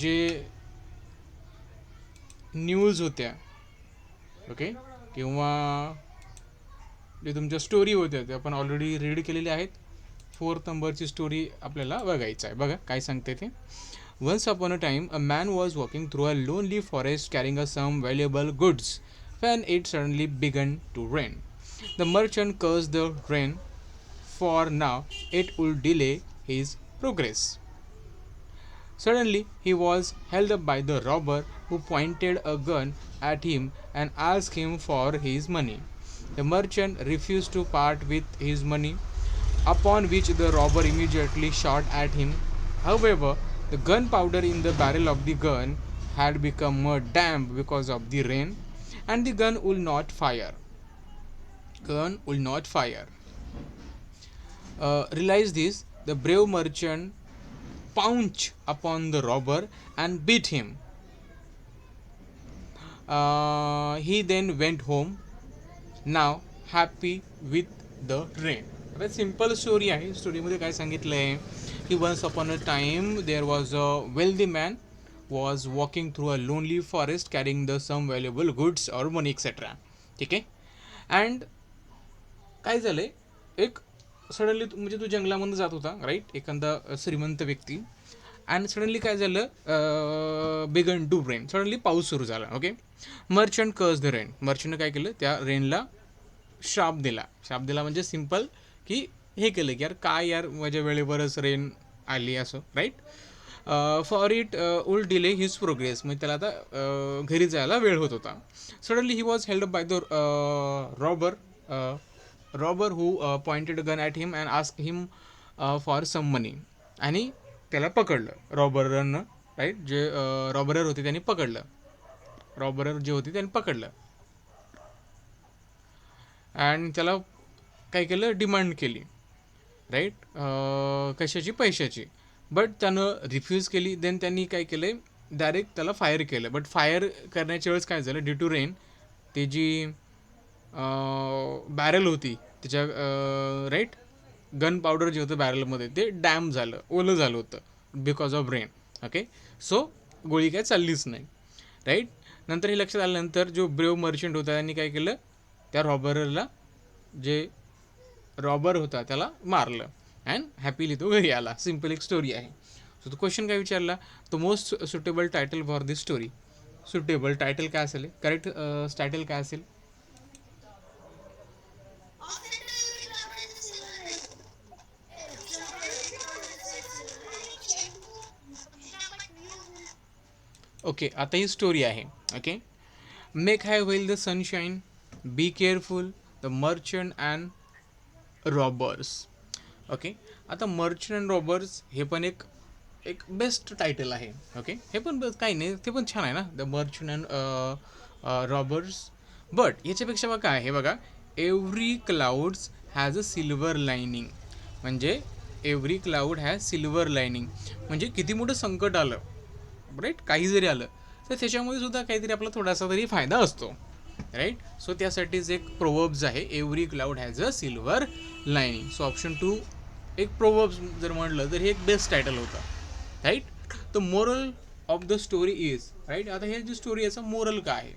जे न्यूज होत्या, ओके, किंवा जे तुमच्या स्टोरी होत्या त्या आपण ऑलरेडी रीड केलेल्या आहेत. 4th नंबरची स्टोरी आपल्याला बघायचं आहे. बघा काय सांगते ते. Once upon a time, a man was walking through a lonely forest carrying some valuable goods when it suddenly began to rain. The merchant cursed the rain, for now it would delay his progress. Suddenly, he was held up by the robber, who pointed a gun at him and asked him for his money. The merchant refused to part with his money, upon which the robber immediately shot at him. However, the gunpowder in the barrel of the gun had become damp because of the rain, and the gun would not fire. Realize this, the brave merchant pounced upon the robber and beat him. He then went home, now happy with the rain. आता simple story आहे. स्टोरीमध्ये काय सांगितलं आहे की once upon a time there was a wealthy man was walking through a lonely forest carrying the some valuable goods और money etcetera. ठीक आहे. अँड काय झालंय, एक सडनली म्हणजे तो जंगलामध्ये जात होता, राईट, एखादा श्रीमंत व्यक्ती. अँड सडनली काय झालं, बिगन टू रेन, सडनली पाऊस सुरू झाला. ओके. मर्चंट कर्स द रेन, मर्चंटनं काय केलं, त्या रेनला श्राप दिला म्हणजे सिम्पल की हे केलं की यार काय यार माझ्या वेळेवरच रेन आली असं, right. For it will delay his progress, म्हणजे त्याला आता घरी जायला वेळ होत होता. Suddenly he was held by the robber who pointed gun at him and ask him for some money. आणि त्याला पकडलं रॉबरनं, राईट, जे रॉबरर होते त्यांनी पकडलं, रॉबरर जे होते त्यांनी पकडलं अँड त्याला काय केलं, डिमांड केली, राईट, कशाची, पैशाची. बट त्यानं रिफ्यूज केली. देन त्यांनी काय केलं, डायरेक्ट त्याला फायर केलं. बट फायर करण्याच्या वेळेस काय झालं, ड्यू टू रेन ते जी बॅरल होती त्याच्या, राईट, गन पावडर जे होतं बॅरलमध्ये ते डॅम झालं, ओलं झालं होतं because of rain. Okay. So गोळी काय चाललीच नाही, राईट. नंतर हे लक्षात आल्यानंतर जो ब्रेव मर्चंट होता त्यांनी काय केलं, त्या रॉबरला, जे रॉबर होता त्याला मारलं अँड हॅपीली तो घरी आला. सिम्पल एक स्टोरी आहे. सो तो क्वेश्चन काय विचारला, तो most suitable title for this story. Suitable title काय असेल, करेक्ट टायटल काय असेल. ओके. आता ही स्टोरी आहे. Okay. Make high well the sunshine, be careful, the merchant and robbers. Okay. आता मर्चंट अँड रॉबर्स हे पण एक एक बेस्ट टायटल आहे. ओके. हे पण काही नाही, ते पण छान आहे ना, the merchant and robbers. But याच्यापेक्षा बघा काय आहे, बघा, every clouds has a silver lining. म्हणजे every cloud has silver lining म्हणजे किती मोठं संकट आलं, राईट, काही जरी आलं तर त्याच्यामध्ये सुद्धा काहीतरी आपला थोडासा तरी फायदा असतो, राईट. सो त्यासाठीच एक प्रोवर्ब्स आहे, every cloud has a silver lining. So option 2 एक प्रोवर्ब्स जर म्हटलं तर हे एक बेस्ट टायटल होतं, right. The moral of the story is, right. आता हे जी स्टोरी याचा मोरल काय आहे,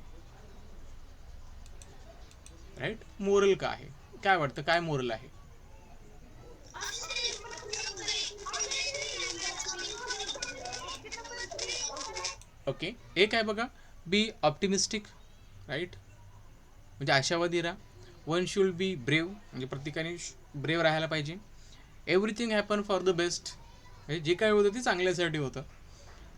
राईट, मोरल काय आहे, काय वाटतं, काय मोरल आहे. ओके. एक आहे बघा, बी ऑप्टिमिस्टिक, राईट, म्हणजे आशावादी राहा. वन शुड बी ब्रेव, म्हणजे प्रत्येकाने ब्रेव राहायला पाहिजे. Everything happen for the best, म्हणजे जे काय होतं ते चांगल्यासाठी होतं.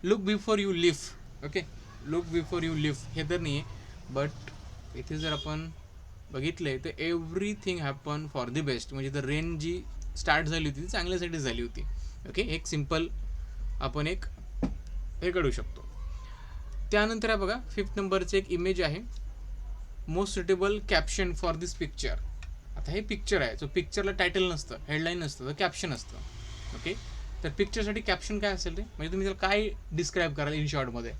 Look before you live. Okay. Look before you live हे तर नाही आहे, बट इथे जर आपण बघितलं तर everything happen for the best, म्हणजे द रेन जी स्टार्ट झाली होती ती चांगल्यासाठी झाली होती. ओके. एक सिम्पल आपण एक हे काढू शकतो. त्यानंतर बघा 5th नंबरचं एक इमेज आहे, most suitable caption for this picture. आता हे पिक्चर आहे, सो पिक्चरला टायटल नसतं, हेडलाईन नसतं, तर कॅप्शन असतं. ओके. तर पिक्चरसाठी कॅप्शन काय असेल ते, म्हणजे तुम्ही त्याला काय डिस्क्राईब कराल इन शॉर्टमध्ये.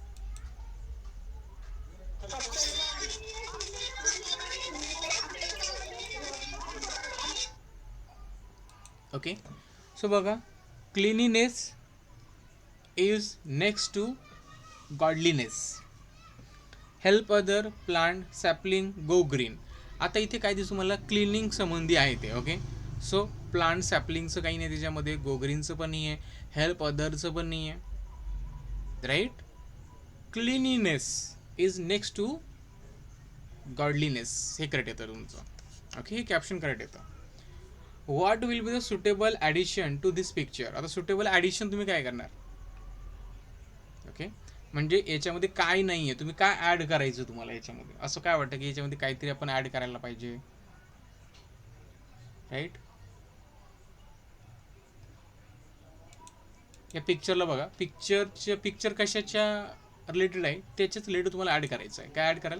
ओके. सो बघा, cleanliness is next to godliness. Help other plant sapling go green. आता इथे काय दिसू मला क्लिनिंग संबंधी आहे ते. ओके, सो प्लांट सॅपलिंगचं काही नाही त्याच्यामध्ये, गो ग्रीनचं पण नाही आहे, हेल्प अदरचं पण नाही आहे, right. Cleanliness is next to godliness, हे करेक्ट येतं तुमचं. ओके, हे कॅप्शन करेक्ट येतं. What will be the suitable addition to this picture. आता सुटेबल ॲडिशन तुम्ही काय करणार. ओके, म्हणजे याच्यामध्ये काय नाही आहे, तुम्ही काय ॲड करायचं तुम्हाला याच्यामध्ये, असं काय वाटतं की याच्यामध्ये काहीतरी आपण ॲड करायला पाहिजे, राईट. या पिक्चरला बघा, पिक्चर कशाच्या रिलेटेड आहे त्याच्याच रिलेटेड तुम्हाला ॲड करायचं आहे. काय ॲड कराल.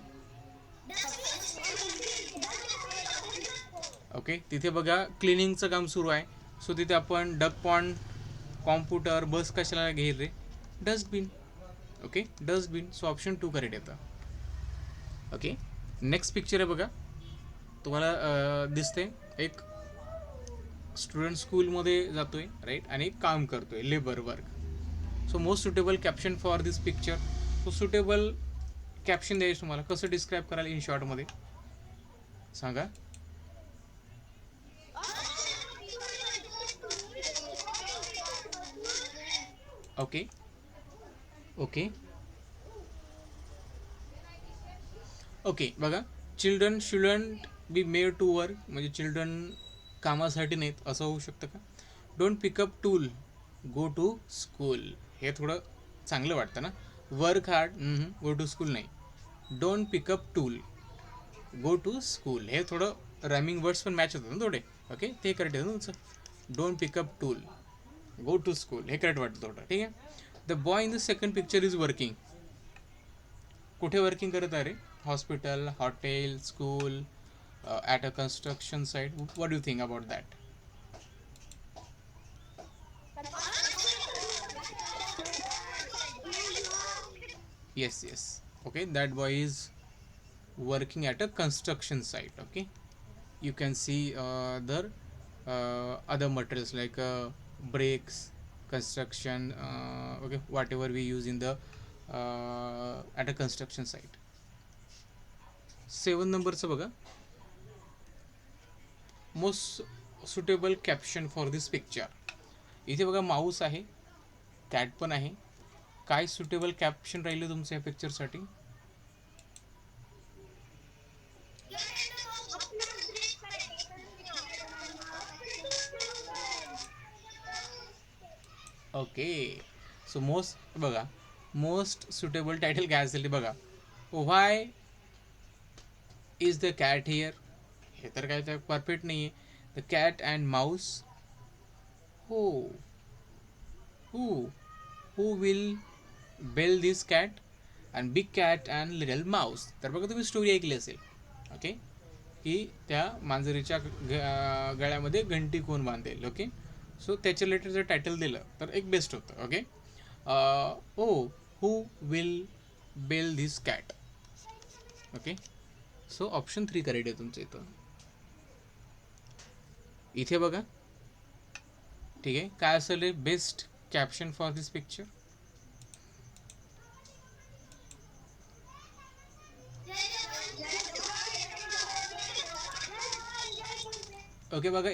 ओके, तिथे बघा क्लिनिंगचं काम सुरू आहे, सो तिथे आपण डक पॉन्ड, कॉम्प्युटर, बस कशाला घेईल रे, dustbin. Okay, dustbin. So option 2 correct येतं. ओके, नेक्स्ट पिक्चर आहे बघा, तुम्हाला दिसते एक स्टुडंट स्कूलमध्ये जातोय, राईट, आणि काम करतोय, labour work. So most suitable caption for this picture. So suitable caption द्यायचं तुम्हाला, कसं डिस्क्राईब कराल इन शॉर्टमध्ये सांगा. ओके ओके ओके, बघा, children shouldn't be made to work, म्हणजे चिल्ड्रन कामासाठी नाहीत असं होऊ शकतं का. Don't pick up tool go to school, हे थोडं चांगलं वाटतं ना. Work hard, go to school नाही. Don't pick up tool go to school, हे थोडं रॅमिंग वर्ड्स पण मॅच होतात ना थोडे. ओके, ते करेक्ट आहे तुमचं. Don't pick up tool go to school, हे करेक्ट वाटतं थोडं. ठीक आहे. The boy in the second picture is working. कुठे वर्किंग करत आहे रे. Hospital, hotel, school, at a construction site. What do think about that. Yes yes. Okay, that boy is working at a construction site. Okay, you can see other materials like bricks, construction, okay, whatever we use in the at a construction site. 7 नंबरचं बघा, most suitable caption for this picture. इथे बघा Mouse आहे, cat पण आहे. काय suitable caption राहिलं तुमचं या पिक्चरसाठी. Okay, so most suitable title काय असेल ते बघा. Why is the cat here, हे तर काय परफेक्ट नाही आहे. The cat and mouse. हो, who will bell this cat and big cat and little mouse. तर बघा तुम्ही स्टोरी ऐकली असेल. ओके, की त्या मांजरीच्या गळ्यामध्ये घंटी कोण बांधेल. ओके, सो त्याच्या रिलेटेड जर टायटल दिलं तर एक बेस्ट होतं. Okay, oh who will bell this cat. Okay, so option 3 correct आहे तुमचं इथं. इथे बघा, ठीक आहे, काय असेल best caption for this picture. Okay, बघा,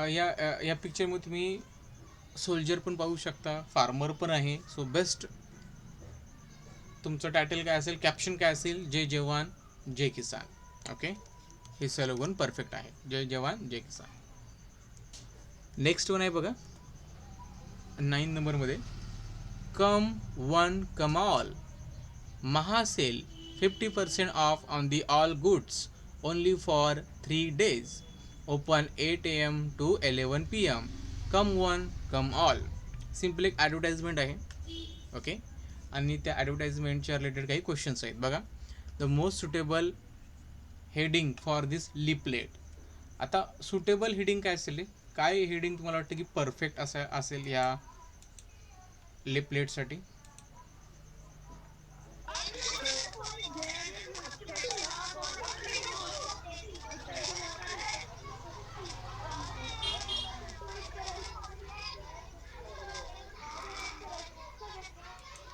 या पिक्चरमध्ये तुम्ही सोल्जर पण पाहू शकता, फार्मर पण आहे. सो बेस्ट तुमचं टायटल काय असेल, कॅप्शन काय असेल, जय जवान जय किसान. ओके, हे स्लोगन परफेक्ट आहे, जय जवान जय किसान. नेक्स्ट वन आहे बघा 9 नंबरमध्ये, कम वन कम ऑल, महासेल 50% off on the all goods only for 3 days, open 8 AM to 11 PM, come one come all. Simple एक ॲडव्हर्टाइजमेंट आहे. ओके, आणि त्या ॲडव्हर्टाइजमेंटच्या रिलेटेड काही क्वेश्चन्स आहेत बघा. The most suitable heading for this leaflet. आता सुटेबल हेडिंग काय असेल, काय हेडिंग तुम्हाला वाटतं की परफेक्ट असं असेल या लिपलेटसाठी.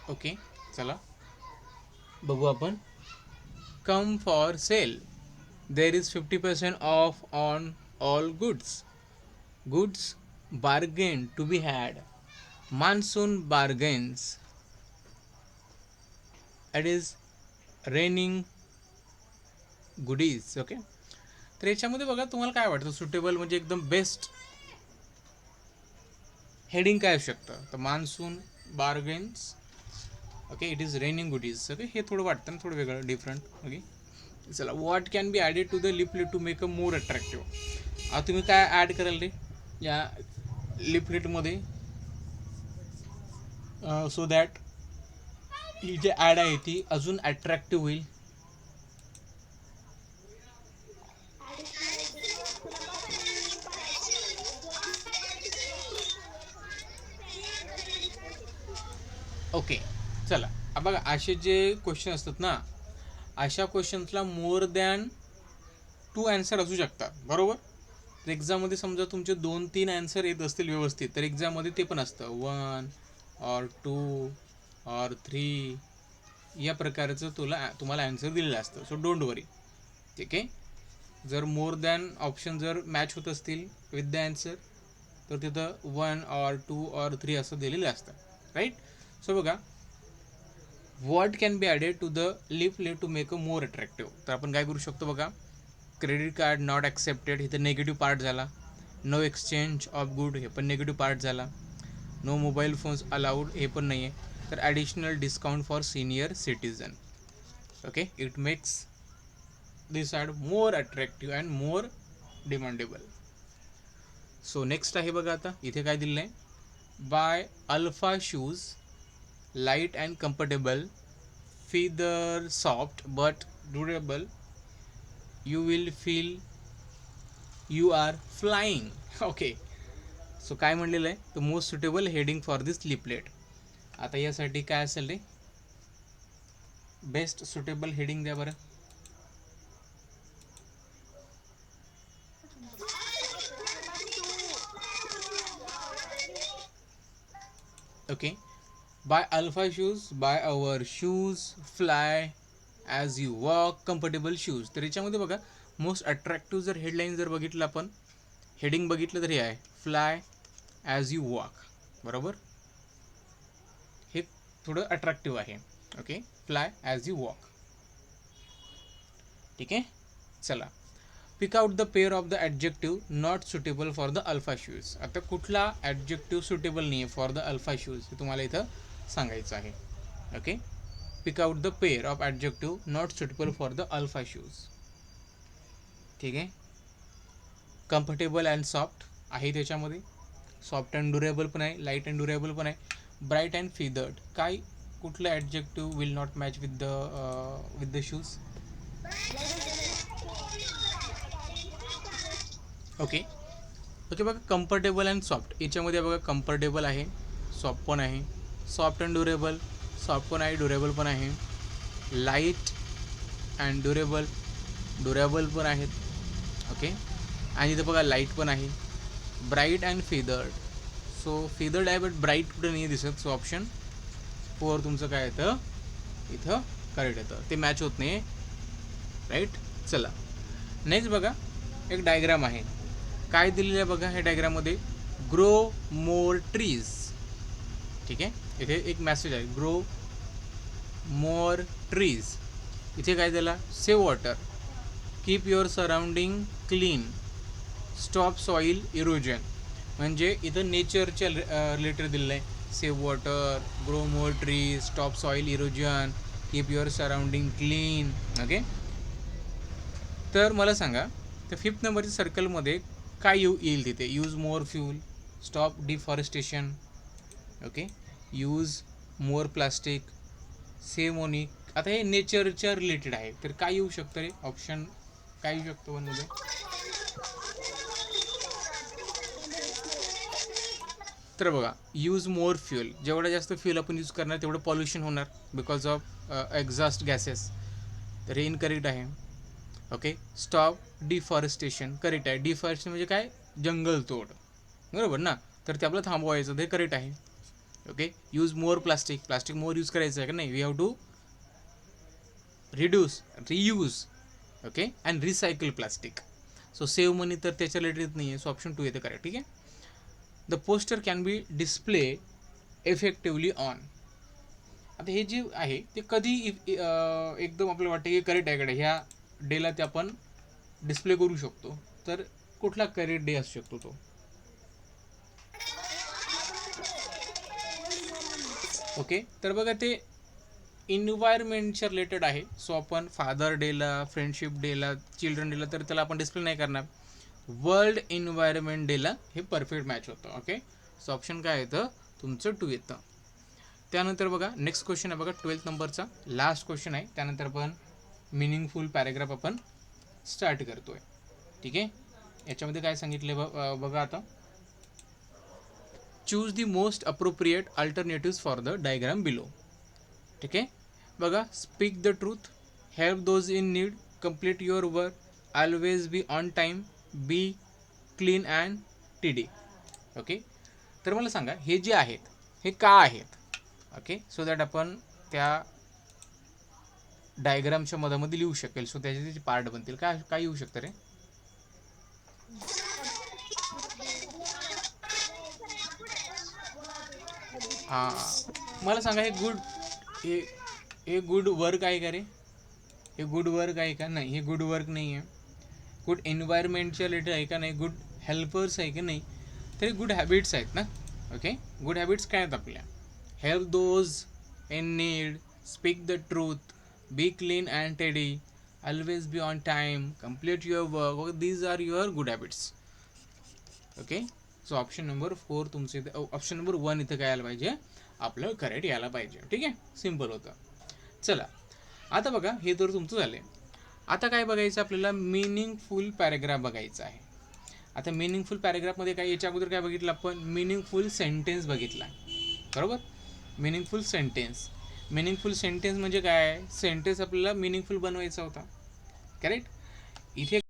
ओके, चला, बघू आपण. Come for sale, there is 50% off on all goods. Goods bargain to be had. Monsoon bargains. It is raining goodies. Okay, तर याच्यामध्ये बघा तुम्हाला काय वाटतं सुटेबल म्हणजे एकदम बेस्ट हेडिंग काय असू शकतं. तर monsoon bargains. Okay, it is raining goodies. Okay, हे थोडं वाटतं ना, थोडं वेगळं डिफरंट. ओके, चला. What can be added to the leaflet to make a more attractive. आता तुम्ही काय ॲड कराल रे या लिपलेटमध्ये, सो दॅट ही जी ॲड आहे ती अजून अट्रॅक्टिव्ह होईल. ओके, चला. बघा असे जे क्वेश्चन असतात ना, अशा क्वेश्चन्सला मोर दॅन 2 ॲन्सर असू शकतात, बरोबर. तर एक्झाममध्ये समजा तुमचे 2-3 ॲन्सर येत असतील व्यवस्थित, तर एक्झाममध्ये ते पण असतं 1 और 2 और 3 या प्रकारचं तुम्हाला ॲन्सर दिलेलं असतं. सो डोंट वरी. ठीक आहे. जर मोर दॅन ऑप्शन जर मॅच होत असतील विथ द ॲन्सर, तर तिथं 1 और 2 और 3 असं दिलेलं असतं, राईट. सो बघा, what can be added to the leaflet to make a more attractive. तर आपण काय करू शकतो बघा. क्रेडिट कार्ड नॉट ॲक्सेप्टेड, इथं नेगेटिव्ह पार्ट झाला. नो एक्सचेंज ऑफ गुड, हे पण नेगेटिव्ह पार्ट झाला. नो मोबाईल फोन्स अलाउड, हे पण नाही आहे. तर additional discount for senior citizen. Okay, it makes this ad more attractive and more demandable. So next आहे बघा, आता इथे काय दिलं आहे. By alpha shoes, light and comfortable, feather soft but durable, you will feel you are flying. Okay, so काय म्हणलेलं आहे, the most suitable heading for this leaflet. आता यासाठी काय असेल रे, बेस्ट सुटेबल हेडिंग द्या बरं. Okay, by alpha shoes, by our shoes, fly as you walk, comfortable shoes. तर याच्यामध्ये बघा मोस्ट अट्रॅक्टिव्ह जर हेडलाईन जर बघितलं आपण, हेडिंग बघितलं तर हे आहे फ्लाय ॲज यू वॉक, बरोबर. हे थोडं अट्रॅक्टिव्ह आहे. Okay, fly as you walk. ठीक आहे, चला. Pick out the pair of the adjective not suitable for the alpha shoes. आता कुठला ॲडजेक्टिव्ह सुटेबल नाही आहे फॉर द अल्फा शूज हे तुम्हाला इथं सांगायचं आहे. Okay, pick out the pair of adjective not suitable for the alpha shoes. ठीक आहे. कम्फर्टेबल अँड सॉफ्ट आहे त्याच्यामध्ये. सॉफ्ट अँड ड्युरेबल पण आहे, लाईट अँड ड्युरेबल पण आहे. ब्राईट अँड फिदर्ड, काय कुठलं adjective will not match with the shoes. Okay okay, बघा कम्फर्टेबल अँड सॉफ्ट याच्यामध्ये बघा कम्फर्टेबल आहे, सॉफ्ट पण आहे. सॉफ्ट अँड ड्युरेबल, सॉफ्ट पण आहे, ड्युरेबल पण आहे. लाईट अँड ड्युरेबल पण आहेत. ओके, आणि इथं बघा लाईट पण आहे. Bright and feathered, so feathered आहे बट ब्राईट कुठं नाही दिसत. सो ऑप्शन 4 तुमचं काय येतं इथं करेक्ट येतं, ते मॅच होत नाही, राईट. चला नेक्स्ट बघा, एक डायग्राम आहे. काय दिलेलं आहे बघा ह्या डायग्राममध्ये, ग्रो मोर ट्रीज. ठीक आहे, इथे एक मेसेज आहे ग्रो मोर ट्रीज. इथे काय दिला, save water, keep your surrounding clean, stop soil erosion. म्हणजे इथं नेचरच्या रिलेटेड दिलेलं आहे. Save water, grow more trees, stop soil erosion, keep your surrounding clean. Okay, तर मला सांगा तर 5th नंबरच्या सर्कलमध्ये काय येईल तिथे. Use more fuel, stop deforestation, okay, use more plastic, save money. आता हे नेचरच्या रिलेटेड आहे, तर काय येऊ शकतं रे ऑप्शन, काय येऊ शकतं वनमध्ये. तर बघा, यूज मोर फ्यूल, जेवढं जास्त फ्यूल आपण यूज करणार तेवढं पॉल्युशन होणार बिकॉज ऑफ एक्झॉस्ट गॅसेस. तर हे इनकरेक्ट आहे. ओके, स्टॉप डिफॉरेस्टेशन करेक्ट आहे. डिफॉरेस्टेशन म्हणजे काय, जंगलतोड, बरोबर ना. तर ते आपलं थांबवायचं, ते करेक्ट आहे. Okay, use more plastic, plastic more use करायचं आहे का नाही, we have to reduce, reuse, okay, and recycle plastic. So save money तर त्याच्या रिलेटेड नाही आहे, सो ऑप्शन 2 येतं करेक्ट. ठीक आहे. The poster can be display effectively on. आता हे जे आहे ते कधी एकदम आपल्याला वाटतं की करेक्ट आहे कडे ह्या डेला ते आपण डिस्प्ले करू शकतो, तर कुठला करेक्ट डे असू शकतो तो? ओके, तर बघा ते इन्व्हायरमेंटच्या रिलेटेड आहे. सो आपण फादर डेला, फ्रेंडशिप डेला, चिल्ड्रन डेला तर त्याला आपण डिस्प्ले नाही करणार. वर्ल्ड इन्व्हायरमेंट डेला हे परफेक्ट मॅच होतं. ओके, सो ऑप्शन काय येतं तुमचं 2 येतं. त्यानंतर बघा नेक्स्ट क्वेश्चन आहे बघा 12th नंबरचा लास्ट क्वेश्चन आहे. त्यानंतर आपण मिनिंगफुल पॅरेग्राफ आपण स्टार्ट करतोय. ठीक आहे. याच्यामध्ये काय सांगितले बघा आता, choose the most appropriate alternatives for the diagram below. ठीक आहे. बघा, speak the truth, help those in need, complete your work, always be on time, B clean and TD. Okay, तर मला सांगा हे जे आहेत हे का आहेत? ओके, सो दॅट आपण त्या डायग्रामच्या मधामध्ये लिहू शकेल. सो त्याचे त्याचे पार्ट बनतील. काय काय येऊ शकतं रे? हां, मला सांगा हे हे गुड वर्क आहे का रे? हे गुड वर्क आहे का? नाही, हे गुड वर्क नाही आहे. गुड एन्व्हायरमेंटच्या रिलेटेड आहे का? नाही. गुड हेल्पर्स आहे की नाही? तर गुड हॅबिट्स आहेत ना. ओके, गुड हॅबिट्स काय आहेत आपल्या? Help those in need, speak the truth, be clean and tidy, always be on time, complete your work, these are your good habits. Okay, so option number 4 तुमचं इथं, option number 1 इथं काय यायला पाहिजे? आपलं करेक्ट यायला पाहिजे. ठीक आहे, सिम्पल होतं. चला, आता बघा हे तर तुमचं झालं आहे. आता काय बघायचं आपल्याला? मिनिंगफुल पॅरेग्राफ बघायचा आहे. आता मिनिंगफुल पॅरेग्राफमध्ये काय, याच्या अगोदर काय बघितलं आपण? मिनिंगफुल सेंटेन्स बघितला, बरोबर? मिनिंगफुल सेंटेन्स, मिनिंगफुल सेंटेन्स म्हणजे काय? सेंटेन्स आपल्याला मिनिंगफुल बनवायचा होता, करेक्ट? इथे